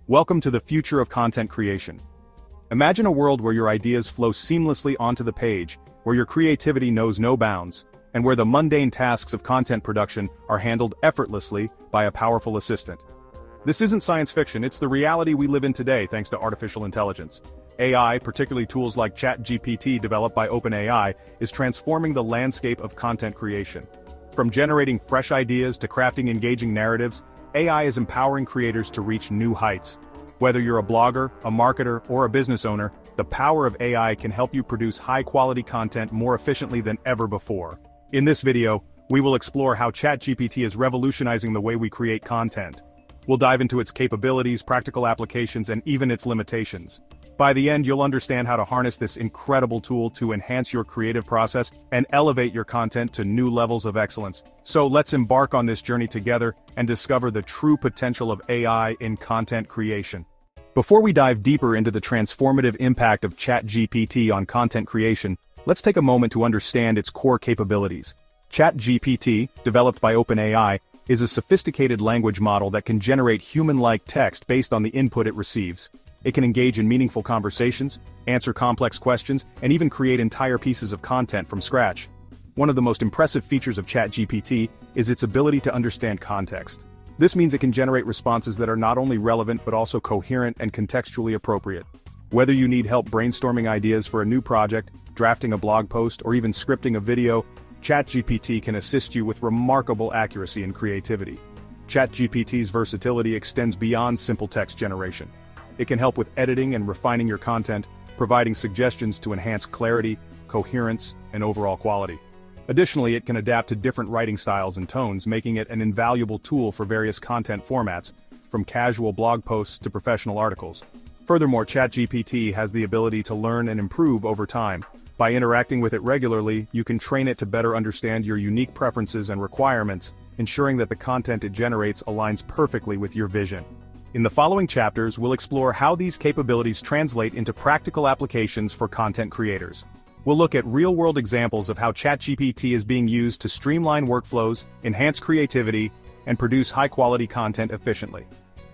Welcome to the future of content creation. Imagine a world where your ideas flow seamlessly onto the page, where your creativity knows no bounds, and where the mundane tasks of content production are handled effortlessly by a powerful assistant. This isn't science fiction, it's the reality we live in today thanks to artificial intelligence. AI, particularly tools like ChatGPT developed by OpenAI, is transforming the landscape of content creation. From generating fresh ideas to crafting engaging narratives, AI is empowering creators to reach new heights. Whether you're a blogger, a marketer, or a business owner, the power of AI can help you produce high-quality content more efficiently than ever before. In this video, we will explore how ChatGPT is revolutionizing the way we create content. We'll dive into its capabilities, practical applications, and even its limitations. By the end, you'll understand how to harness this incredible tool to enhance your creative process and elevate your content to new levels of excellence. So let's embark on this journey together and discover the true potential of AI in content creation. Before we dive deeper into the transformative impact of ChatGPT on content creation, let's take a moment to understand its core capabilities. ChatGPT, developed by OpenAI, is a sophisticated language model that can generate human-like text based on the input it receives. It can engage in meaningful conversations, answer complex questions, and even create entire pieces of content from scratch. One of the most impressive features of ChatGPT is its ability to understand context. This means it can generate responses that are not only relevant but also coherent and contextually appropriate. Whether you need help brainstorming ideas for a new project, drafting a blog post, or even scripting a video, ChatGPT can assist you with remarkable accuracy and creativity. ChatGPT's versatility extends beyond simple text generation. It can help with editing and refining your content, providing suggestions to enhance clarity, coherence, and overall quality. Additionally, it can adapt to different writing styles and tones, making it an invaluable tool for various content formats, from casual blog posts to professional articles. Furthermore, ChatGPT has the ability to learn and improve over time. By interacting with it regularly, you can train it to better understand your unique preferences and requirements, ensuring that the content it generates aligns perfectly with your vision. In the following chapters, we'll explore how these capabilities translate into practical applications for content creators. We'll look at real-world examples of how ChatGPT is being used to streamline workflows, enhance creativity, and produce high-quality content efficiently.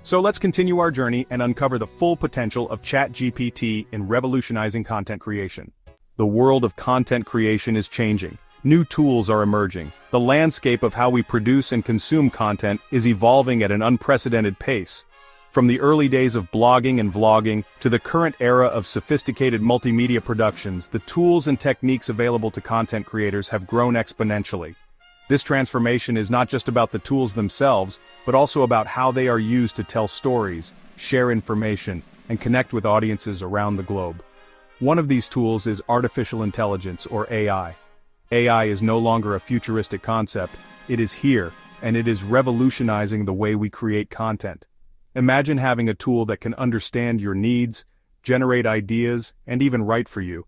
So let's continue our journey and uncover the full potential of ChatGPT in revolutionizing content creation. The world of content creation is changing. New tools are emerging. The landscape of how we produce and consume content is evolving at an unprecedented pace. From the early days of blogging and vlogging to the current era of sophisticated multimedia productions, the tools and techniques available to content creators have grown exponentially. This transformation is not just about the tools themselves, but also about how they are used to tell stories, share information, and connect with audiences around the globe. One of these tools is artificial intelligence, or AI. AI is no longer a futuristic concept, it is here, and it is revolutionizing the way we create content. Imagine having a tool that can understand your needs, generate ideas, and even write for you.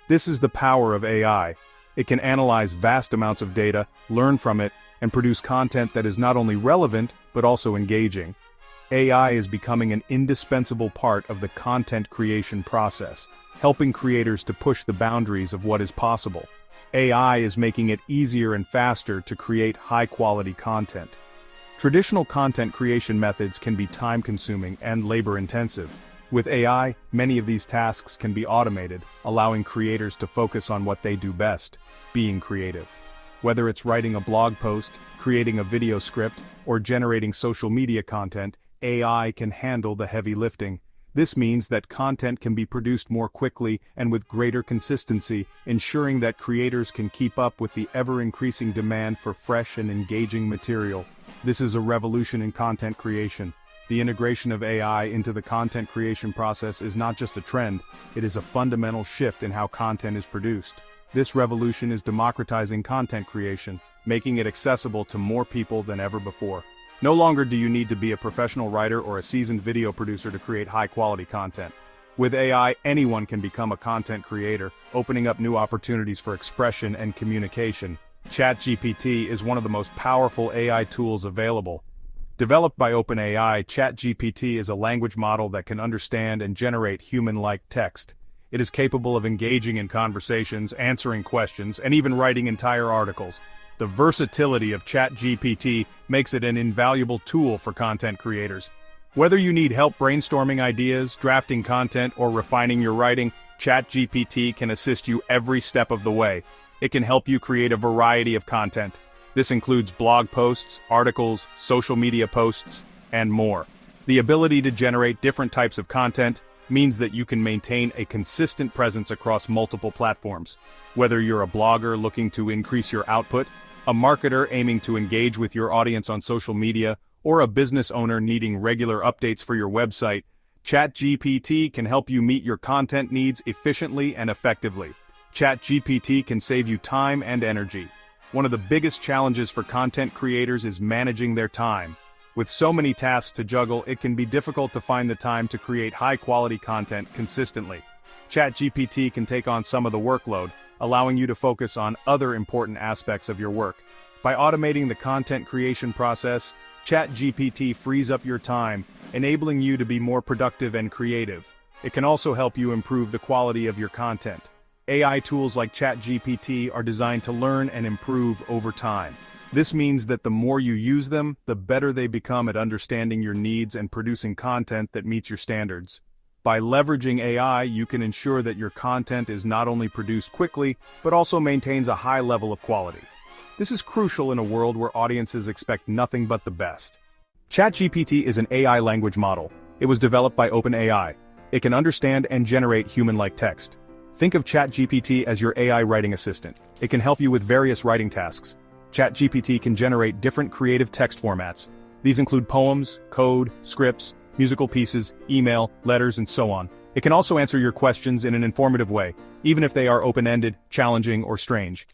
This is the power of AI. It can analyze vast amounts of data, learn from it, and produce content that is not only relevant, but also engaging. AI is becoming an indispensable part of the content creation process, helping creators to push the boundaries of what is possible. AI is making it easier and faster to create high-quality content. Traditional content creation methods can be time-consuming and labor-intensive. With AI, many of these tasks can be automated, allowing creators to focus on what they do best, being creative. Whether it's writing a blog post, creating a video script, or generating social media content, AI can handle the heavy lifting. This means that content can be produced more quickly and with greater consistency, ensuring that creators can keep up with the ever-increasing demand for fresh and engaging material. This is a revolution in content creation. The integration of AI into the content creation process is not just a trend, it is a fundamental shift in how content is produced. This revolution is democratizing content creation, making it accessible to more people than ever before. No longer do you need to be a professional writer or a seasoned video producer to create high-quality content. With AI, anyone can become a content creator, opening up new opportunities for expression and communication. ChatGPT is one of the most powerful AI tools available. Developed by OpenAI, ChatGPT is a language model that can understand and generate human-like text. It is capable of engaging in conversations, answering questions, and even writing entire articles. The versatility of ChatGPT makes it an invaluable tool for content creators. Whether you need help brainstorming ideas, drafting content, or refining your writing, ChatGPT can assist you every step of the way. It can help you create a variety of content. This includes blog posts, articles, social media posts, and more. The ability to generate different types of content means that you can maintain a consistent presence across multiple platforms. Whether you're a blogger looking to increase your output, a marketer aiming to engage with your audience on social media, or a business owner needing regular updates for your website, ChatGPT can help you meet your content needs efficiently and effectively. ChatGPT can save you time and energy. One of the biggest challenges for content creators is managing their time. With so many tasks to juggle, it can be difficult to find the time to create high-quality content consistently. ChatGPT can take on some of the workload, allowing you to focus on other important aspects of your work. By automating the content creation process, ChatGPT frees up your time, enabling you to be more productive and creative. It can also help you improve the quality of your content. AI tools like ChatGPT are designed to learn and improve over time. This means that the more you use them, the better they become at understanding your needs and producing content that meets your standards. By leveraging AI, you can ensure that your content is not only produced quickly, but also maintains a high level of quality. This is crucial in a world where audiences expect nothing but the best. ChatGPT is an AI language model. It was developed by OpenAI. It can understand and generate human-like text. Think of ChatGPT as your AI writing assistant. It can help you with various writing tasks. ChatGPT can generate different creative text formats. These include poems, code, scripts, musical pieces, email, letters, and so on. It can also answer your questions in an informative way, even if they are open-ended, challenging, or strange.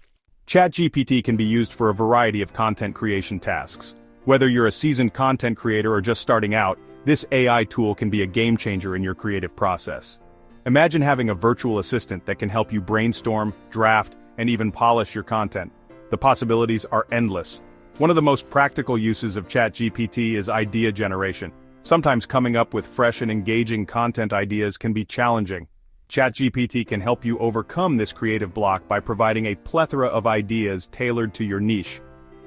ChatGPT can be used for a variety of content creation tasks. Whether you're a seasoned content creator or just starting out, this AI tool can be a game-changer in your creative process. Imagine having a virtual assistant that can help you brainstorm, draft, and even polish your content. The possibilities are endless. One of the most practical uses of ChatGPT is idea generation. Sometimes coming up with fresh and engaging content ideas can be challenging. ChatGPT can help you overcome this creative block by providing a plethora of ideas tailored to your niche.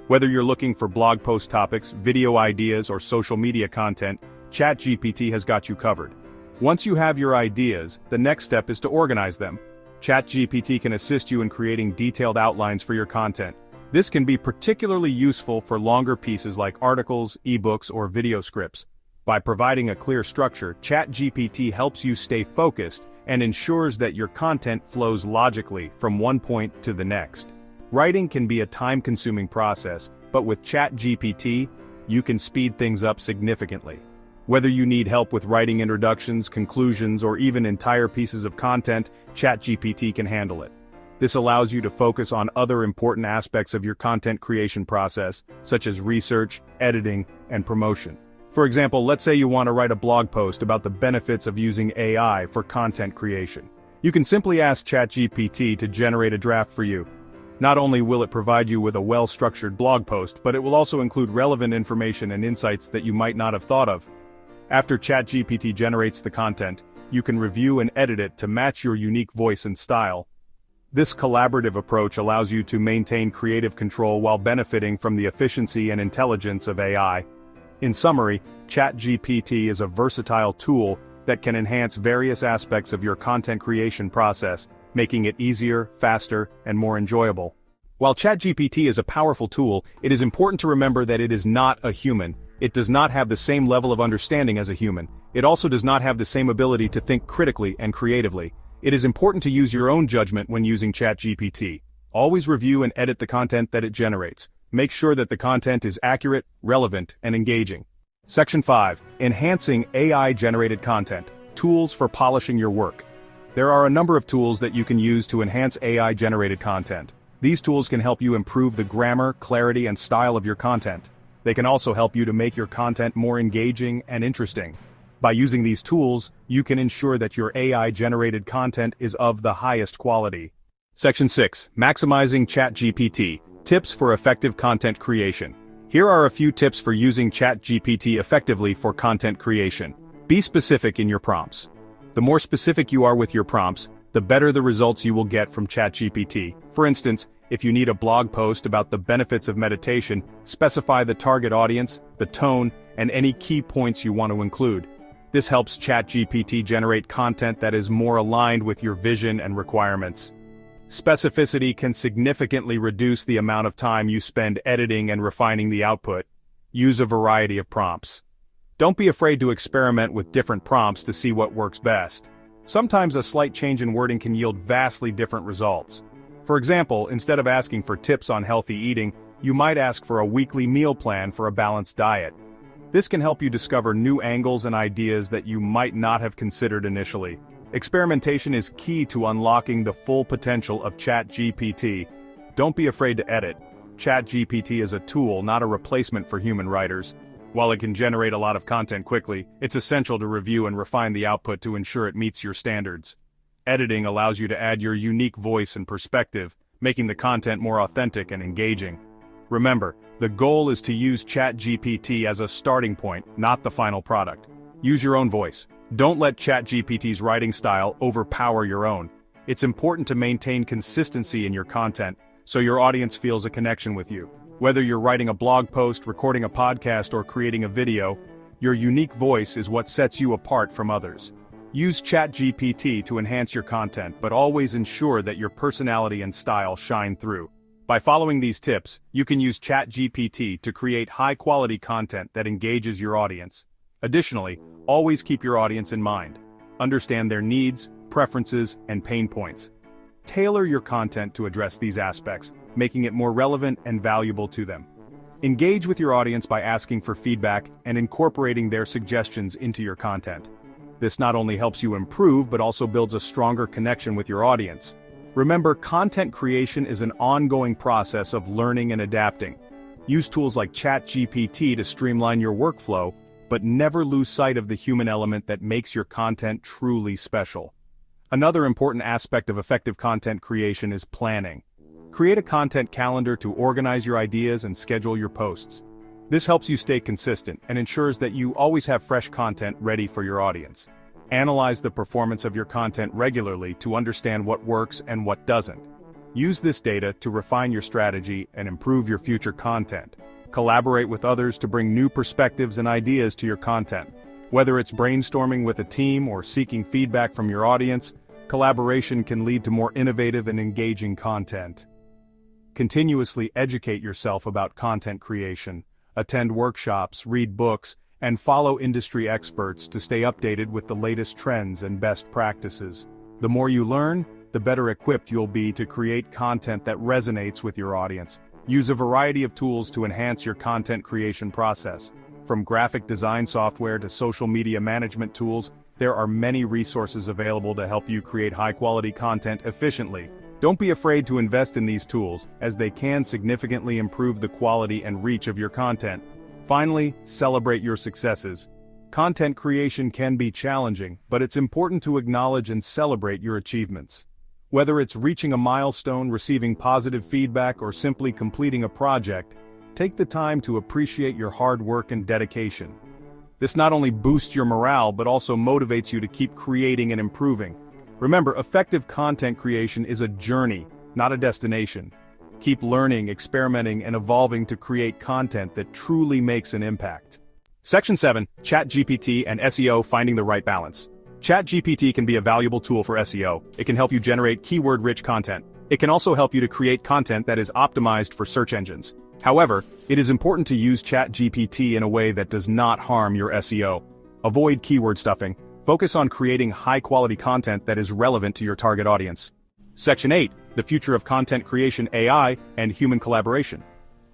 Whether you're looking for blog post topics, video ideas, or social media content, ChatGPT has got you covered. Once you have your ideas, the next step is to organize them. ChatGPT can assist you in creating detailed outlines for your content. This can be particularly useful for longer pieces like articles, ebooks, or video scripts. By providing a clear structure, ChatGPT helps you stay focused and ensures that your content flows logically from one point to the next. Writing can be a time-consuming process, but with ChatGPT, you can speed things up significantly. Whether you need help with writing introductions, conclusions, or even entire pieces of content, ChatGPT can handle it. This allows you to focus on other important aspects of your content creation process, such as research, editing, and promotion. For example, let's say you want to write a blog post about the benefits of using AI for content creation. You can simply ask ChatGPT to generate a draft for you. Not only will it provide you with a well-structured blog post, but it will also include relevant information and insights that you might not have thought of. After ChatGPT generates the content, you can review and edit it to match your unique voice and style. This collaborative approach allows you to maintain creative control while benefiting from the efficiency and intelligence of AI. In summary, ChatGPT is a versatile tool that can enhance various aspects of your content creation process, making it easier, faster, and more enjoyable. While ChatGPT is a powerful tool, it is important to remember that it is not a human. It does not have the same level of understanding as a human. It also does not have the same ability to think critically and creatively. It is important to use your own judgment when using ChatGPT. Always review and edit the content that it generates. Make sure that the content is accurate, relevant, and engaging. Section 5. Enhancing AI-generated content. Tools for polishing your work. There are a number of tools that you can use to enhance AI-generated content. These tools can help you improve the grammar, clarity, and style of your content. They can also help you to make your content more engaging and interesting. By using these tools, you can ensure that your AI-generated content is of the highest quality. Section 6. Maximizing ChatGPT. Tips for effective content creation. Here are a few tips for using ChatGPT effectively for content creation. Be specific in your prompts. The more specific you are with your prompts, the better the results you will get from ChatGPT. For instance, if you need a blog post about the benefits of meditation, specify the target audience, the tone, and any key points you want to include. This helps ChatGPT generate content that is more aligned with your vision and requirements. Specificity can significantly reduce the amount of time you spend editing and refining the output. Use a variety of prompts. Don't be afraid to experiment with different prompts to see what works best. Sometimes a slight change in wording can yield vastly different results. For example, instead of asking for tips on healthy eating, you might ask for a weekly meal plan for a balanced diet. This can help you discover new angles and ideas that you might not have considered initially. Experimentation is key to unlocking the full potential of ChatGPT. Don't be afraid to edit. ChatGPT is a tool, not a replacement for human writers. While it can generate a lot of content quickly, it's essential to review and refine the output to ensure it meets your standards. Editing allows you to add your unique voice and perspective, making the content more authentic and engaging. Remember, the goal is to use ChatGPT as a starting point, not the final product. Use your own voice. Don't let ChatGPT's writing style overpower your own. It's important to maintain consistency in your content, so your audience feels a connection with you. Whether you're writing a blog post, recording a podcast, or creating a video, your unique voice is what sets you apart from others. Use ChatGPT to enhance your content, but always ensure that your personality and style shine through. By following these tips, you can use ChatGPT to create high-quality content that engages your audience. Additionally, always keep your audience in mind. Understand their needs, preferences, and pain points. Tailor your content to address these aspects, making it more relevant and valuable to them. Engage with your audience by asking for feedback and incorporating their suggestions into your content. This not only helps you improve but also builds a stronger connection with your audience. Remember, content creation is an ongoing process of learning and adapting. Use tools like ChatGPT to streamline your workflow, but never lose sight of the human element that makes your content truly special. Another important aspect of effective content creation is planning. Create a content calendar to organize your ideas and schedule your posts. This helps you stay consistent and ensures that you always have fresh content ready for your audience. Analyze the performance of your content regularly to understand what works and what doesn't. Use this data to refine your strategy and improve your future content. Collaborate with others to bring new perspectives and ideas to your content. Whether it's brainstorming with a team or seeking feedback from your audience, collaboration can lead to more innovative and engaging content. Continuously educate yourself about content creation. Attend workshops, read books, and follow industry experts to stay updated with the latest trends and best practices. The more you learn, the better equipped you'll be to create content that resonates with your audience. Use a variety of tools to enhance your content creation process. From graphic design software to social media management tools, there are many resources available to help you create high-quality content efficiently. Don't be afraid to invest in these tools, as they can significantly improve the quality and reach of your content. Finally, celebrate your successes. Content creation can be challenging, but it's important to acknowledge and celebrate your achievements. Whether it's reaching a milestone, receiving positive feedback, or simply completing a project, take the time to appreciate your hard work and dedication. This not only boosts your morale but also motivates you to keep creating and improving. Remember, effective content creation is a journey, not a destination. Keep learning, experimenting, and evolving to create content that truly makes an impact. Section 7, ChatGPT and SEO: Finding the Right Balance. ChatGPT can be a valuable tool for SEO. It can help you generate keyword-rich content. It can also help you to create content that is optimized for search engines. However, it is important to use ChatGPT in a way that does not harm your SEO. Avoid keyword stuffing. Focus on creating high-quality content that is relevant to your target audience. Section 8, the future of content creation: AI and human collaboration.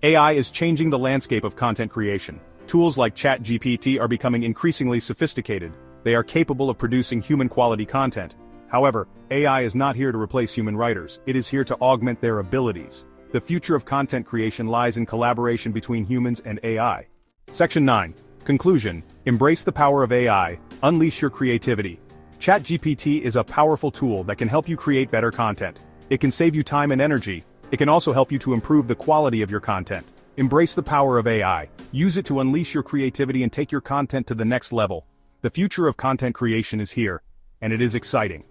AI is changing the landscape of content creation. Tools like ChatGPT are becoming increasingly sophisticated. They are capable of producing human-quality content. However, AI is not here to replace human writers. It is here to augment their abilities. The future of content creation lies in collaboration between humans and AI. Section 9. Conclusion: Embrace the power of AI. Unleash your creativity. ChatGPT is a powerful tool that can help you create better content. It can save you time and energy. It can also help you to improve the quality of your content. Embrace the power of AI. Use it to unleash your creativity and take your content to the next level. The future of content creation is here, and it is exciting.